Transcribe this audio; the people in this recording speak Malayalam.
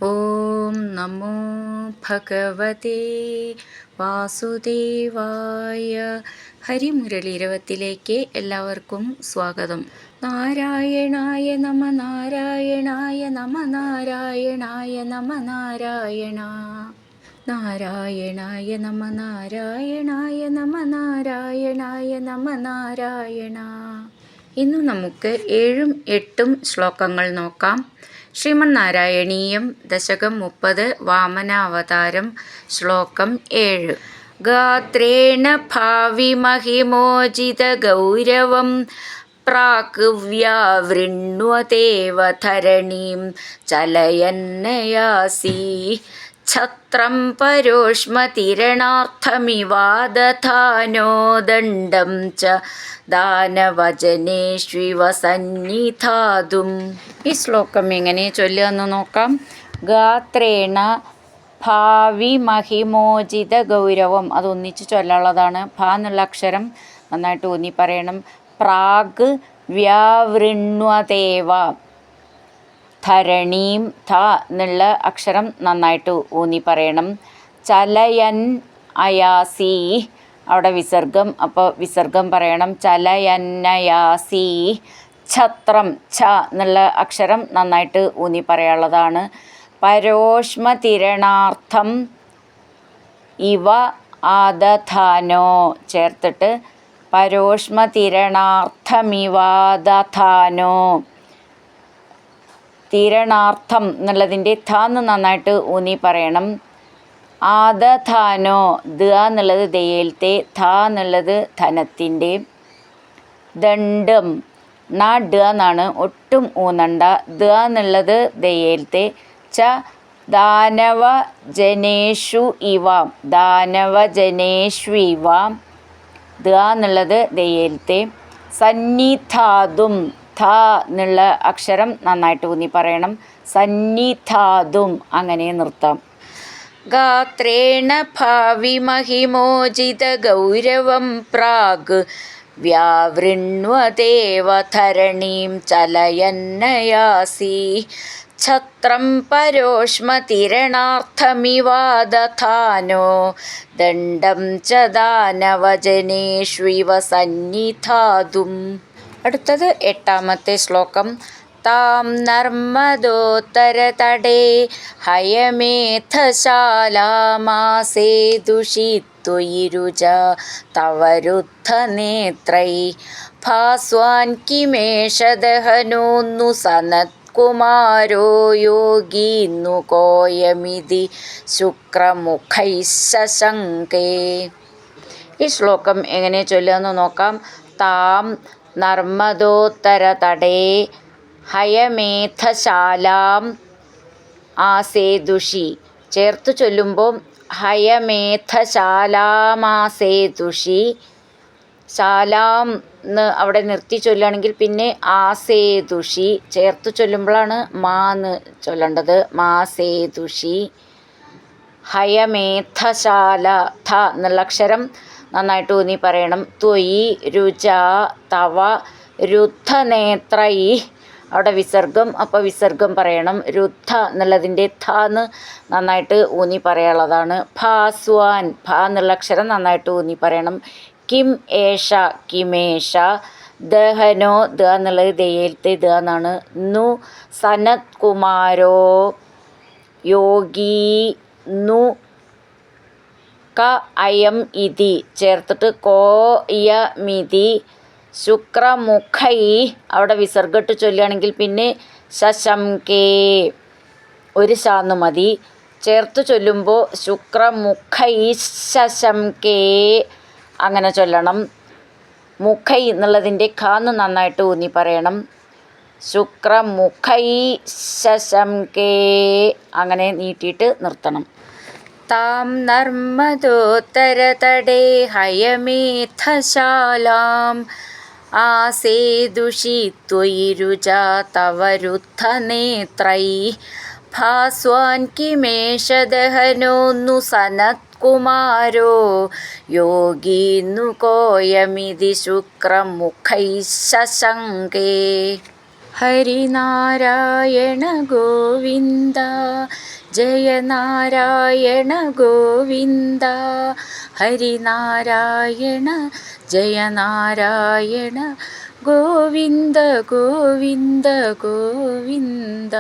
ഓം നമോ ഭഗവതേ വാസുദേവായ. ഹരിമുരളീരവത്തിലേക്ക് എല്ലാവർക്കും സ്വാഗതം. നാരായണായ നമ നാരായണായ നമ നാരായണായ നമ നാരായണ നാരായണായ നമ നാരായണായ നമ നാരായണായ നമ നാരായണ. ഇന്ന് നമുക്ക് 7ഉം 8ഉം ശ്ലോകങ്ങൾ നോക്കാം. ശ്രീമന്നാരായണീയം ദശകം 30 വാമനാവതാരം. ശ്ലോകം 7. ഗാത്രേണ ഭാവിമഹിമോജിത ഗൗരവം പ്രാക് വ്യാവൃണ്വതേവ ധരണീം ചലയന്നയാസി ഛത്രം പരോഷ്മതിരണാർത്ഥമിവാദധാനോ ദണ്ഡം ച ദാനവചനേഷ്വിവ സന്നിധാതും. ഈ ശ്ലോകം എങ്ങനെ ചൊല്ലുകയെന്ന് നോക്കാം. ഗാത്രേണ ഭാവി മഹിമോചിത ഗൗരവം, അതൊന്നിച്ച് ചൊല്ലാനുള്ളതാണ്. ഭ എന്നുള്ള അക്ഷരം നന്നായിട്ട് ഊന്നി പറയണം. പ്രാഗ് വ്യാവൃണ്വതേവ, ധരണീം ധ എന്നുള്ള അക്ഷരം നന്നായിട്ട് ഊന്നി പറയണം. ചലയൻ അയാസി, അവിടെ വിസർഗം, അപ്പോൾ വിസർഗം പറയണം. ചലയന്നയാസി. ഛത്രം ഛ എന്നുള്ള അക്ഷരം നന്നായിട്ട് ഊന്നി പറയാനുള്ളതാണ്. പരോഷ്മതിരണാർത്ഥം ഇവ ആദധാനോ ചേർത്തിട്ട് പരോഷ്മതിരണാർത്ഥമിവാദധാനോ. തിരണാർത്ഥം എന്നുള്ളതിൻ്റെ ധ എന്ന് നന്നായിട്ട് ഊന്നി പറയണം. ആദധാനോ, ദ എന്നുള്ളത് ദയയിലത്തെ, ധ എന്നുള്ളത് ധനത്തിൻ്റെ. ദണ്ഡം ന ഡ എന്നാണ്, ഒട്ടും ഊന്നണ്ട. ദ എന്നുള്ളത് ദയയിലത്തെ. ച ദാനവ ജനേഷു ഇവ, ദാനവ ജനേഷു ഇവ, ദ എന്നുള്ളത് ദയയിലത്തെ. സന്നിധാതും, ധ എന്നുള്ള അക്ഷരം നന്നായിട്ട് ഊന്നി പറയണം. സന്നിധാതും, അങ്ങനെ നിർത്താം. ഗാത്രേണ ഭാവി മഹിമോചിത ഗൗരവം പ്രാഗ് വ്യാവൃണ്വതേവ ധരണീം ചലയന്നയാസി ഛത്രം പരോഷ്മതിരണാർത്ഥമിവാദധാനോ ദണ്ഡം ച ദാനവചനേഷ്വിവ സന്നിധാതും. അടുത്തത് 8ാമത്തെ ശ്ലോകം. താം നർമ്മദോത്തരതടേ ഹയമേധശാലാമാസേ ദുഷിത്വയിരുജ തവരുദ്ധനേത്രൈ ഭാസ്വാൻ കിമേഷദഹനോന്നു സനത്കുമാരോ യോഗീന്നു കോയമിതി ശുക്രമുഖൈശങ്കേ. ഈ ശ്ലോകം എങ്ങനെ ചൊല്ലുമെന്ന് നോക്കാം. താം നർമ്മദോത്തരതടേ ഹയമേധശാലാം ആസേതുഷി ചേർത്ത് ചൊല്ലുമ്പോൾ ഹയമേധശാലാമാസേതുഷി. ശാലാം എന്ന് അവിടെ നിർത്തി ചൊല്ലുകയാണെങ്കിൽ പിന്നെ ആസേതുഷി ചേർത്ത് ചൊല്ലുമ്പോഴാണ് മാന്ന് ചൊല്ലേണ്ടത്. മാസേതുഷി. ഹയമേധശാല, ധ എന്നുള്ള അക്ഷരം നന്നായിട്ട് ഊന്നി പറയണം. ത്വയി രുച തവ രുദ്ധനേത്രൈ, അവിടെ വിസർഗം, അപ്പോൾ വിസർഗം പറയണം. രുദ്ധ എന്നുള്ളതിൻ്റെ ധ എന്ന് നന്നായിട്ട് ഊന്നി പറയാനുള്ളതാണ്. ഭാസ്വാൻ, ഭ എന്നുള്ള അക്ഷരം നന്നായിട്ട് ഊന്നി പറയണം. കിം ഏഷ, കിമേഷ. ദഹനോ, ദ എന്നുള്ളത് ദയയിലത്തെ ദ എന്നാണ്. നു സനത് കുമാരോ യോഗി നു ക അയം ഇതി ചേർത്തിട്ട് കോയമിതി ശുക്രമുഖൈ, അവിടെ വിസർഗട്ട് ചൊല്ലുകയാണെങ്കിൽ പിന്നെ ശശംകേ, ഒരു ശാന്ന് മതി. ചേർത്ത് ചൊല്ലുമ്പോൾ ശുക്രമുഖൈ ശശംകേ അങ്ങനെ ചൊല്ലണം. മുഖൈ എന്നുള്ളതിൻ്റെ ഖാന്ന് നന്നായിട്ട് ഊന്നി പറയണം. ശുക്രമുഖൈ ശശംകേ അങ്ങനെ നീട്ടിയിട്ട് നിർത്തണം. താം നർമ്മദോത്തരതടേ ഹയമേധശാലാം ആസേതുഷിത്വയിരുച തവരുദ്ധനേത്രൈ ഭാസ്വാൻ കിമേഷദഹനോന്നു സനത്കുമാരോ യോഗീന്നു കോയമിതി ശുക്രമുഖൈ ശശങ്കേ. ഹരിനാരായണ ഗോവിന്ദ ജയ നാരായണ ഗോവിന്ദ ഹരിനാരായണ ജയ നാരായണ ഗോവിന്ദ ഗോവിന്ദ ഗോവിന്ദ.